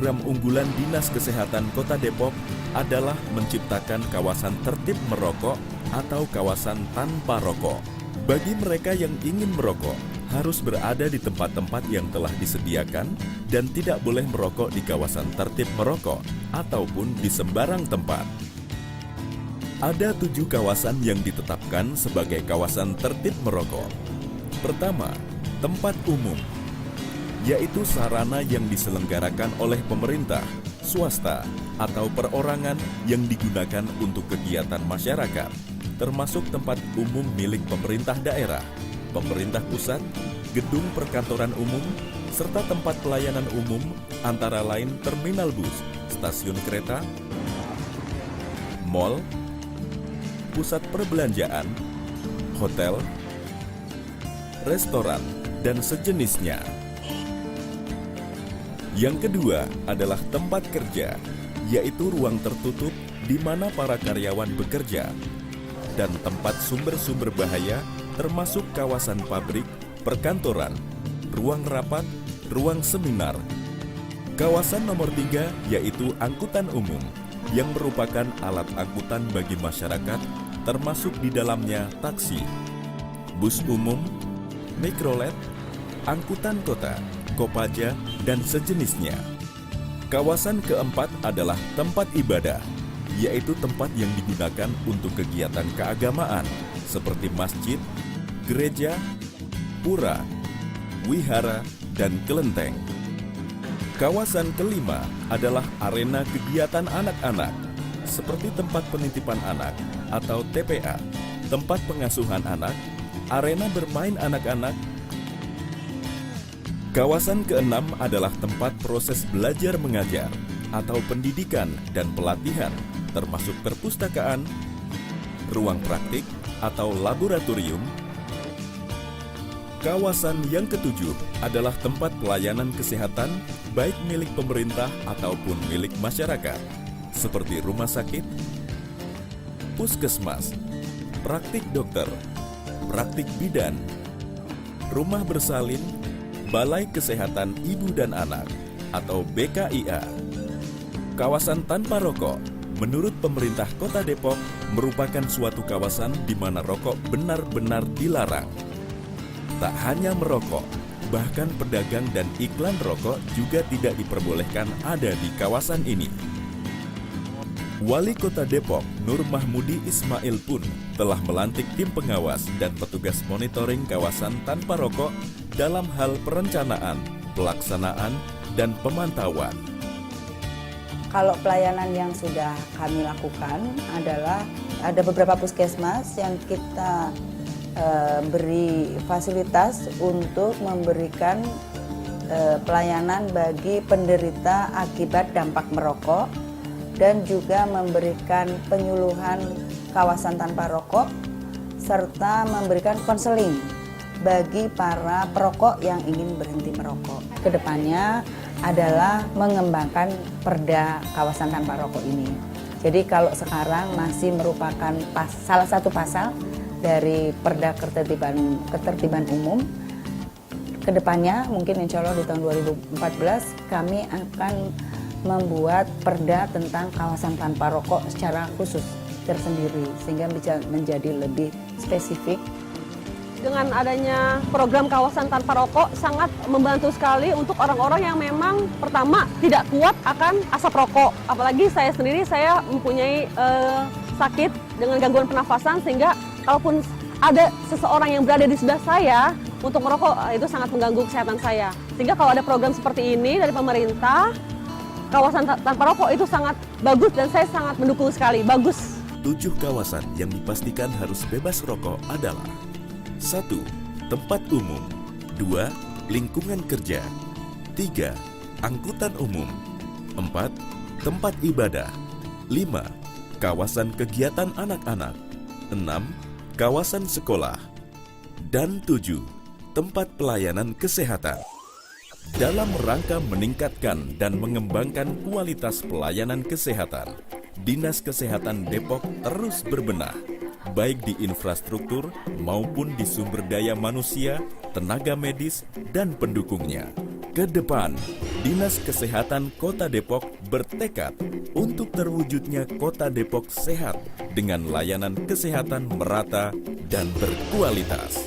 program unggulan Dinas Kesehatan Kota Depok adalah menciptakan kawasan tertib merokok atau kawasan tanpa rokok. Bagi mereka yang ingin merokok, harus berada di tempat-tempat yang telah disediakan dan tidak boleh merokok di kawasan tertib merokok ataupun di sembarang tempat. Ada 7 kawasan yang ditetapkan sebagai kawasan tertib merokok. Pertama, tempat umum, yaitu sarana yang diselenggarakan oleh pemerintah, swasta, atau perorangan yang digunakan untuk kegiatan masyarakat, termasuk tempat umum milik pemerintah daerah, pemerintah pusat, gedung perkantoran umum, serta tempat pelayanan umum antara lain terminal bus, stasiun kereta, mal, pusat perbelanjaan, hotel, restoran, dan sejenisnya. Yang kedua adalah tempat kerja, yaitu ruang tertutup di mana para karyawan bekerja, dan tempat sumber-sumber bahaya termasuk kawasan pabrik, perkantoran, ruang rapat, ruang seminar. Kawasan nomor 3 yaitu angkutan umum, yang merupakan alat angkutan bagi masyarakat, termasuk di dalamnya taksi, bus umum, mikrolet, angkutan kota, kopaja, dan sejenisnya. Kawasan keempat adalah tempat ibadah, yaitu tempat yang digunakan untuk kegiatan keagamaan seperti masjid, gereja, pura, wihara, dan kelenteng. Kawasan kelima adalah arena kegiatan anak-anak, seperti tempat penitipan anak atau TPA, tempat pengasuhan anak, arena bermain anak-anak. Kawasan keenam adalah tempat proses belajar mengajar atau pendidikan dan pelatihan, termasuk perpustakaan, ruang praktik atau laboratorium. Kawasan yang ketujuh adalah tempat pelayanan kesehatan baik milik pemerintah ataupun milik masyarakat, seperti rumah sakit, puskesmas, praktik dokter, praktik bidan, rumah bersalin, Balai Kesehatan Ibu dan Anak atau BKIA. Kawasan tanpa rokok, menurut pemerintah Kota Depok, merupakan suatu kawasan di mana rokok benar-benar dilarang. Tak hanya merokok, bahkan pedagang dan iklan rokok juga tidak diperbolehkan ada di kawasan ini. Wali Kota Depok, Nur Mahmudi Ismail pun telah melantik tim pengawas dan petugas monitoring kawasan tanpa rokok dalam hal perencanaan, pelaksanaan, dan pemantauan. Kalau pelayanan yang sudah kami lakukan adalah ada beberapa puskesmas yang kita beri fasilitas untuk memberikan pelayanan bagi penderita akibat dampak merokok dan juga memberikan penyuluhan kawasan tanpa rokok serta memberikan konseling bagi para perokok yang ingin berhenti merokok. Kedepannya adalah mengembangkan perda kawasan tanpa rokok ini. Jadi kalau sekarang masih merupakan salah satu pasal dari perda ketertiban umum, kedepannya mungkin insya Allah di tahun 2014 kami akan membuat perda tentang kawasan tanpa rokok secara khusus tersendiri sehingga bisa menjadi lebih spesifik. Dengan adanya program kawasan tanpa rokok sangat membantu sekali untuk orang-orang yang memang pertama tidak kuat akan asap rokok. Apalagi saya sendiri, saya mempunyai sakit dengan gangguan pernafasan sehingga kalaupun ada seseorang yang berada di sebelah saya untuk merokok itu sangat mengganggu kesehatan saya. Sehingga kalau ada program seperti ini dari pemerintah, kawasan tanpa rokok itu sangat bagus dan saya sangat mendukung sekali, bagus. 7 kawasan yang dipastikan harus bebas rokok adalah 1. Tempat umum. 2. Lingkungan kerja. 3. Angkutan umum. 4. Tempat ibadah. 5. Kawasan kegiatan anak-anak. 6. Kawasan sekolah. Dan 7. Tempat pelayanan kesehatan. Dalam rangka meningkatkan dan mengembangkan kualitas pelayanan kesehatan, Dinas Kesehatan Depok terus berbenah, baik di infrastruktur maupun di sumber daya manusia, tenaga medis, dan pendukungnya. Kedepan, Dinas Kesehatan Kota Depok bertekad untuk terwujudnya Kota Depok sehat dengan layanan kesehatan merata dan berkualitas.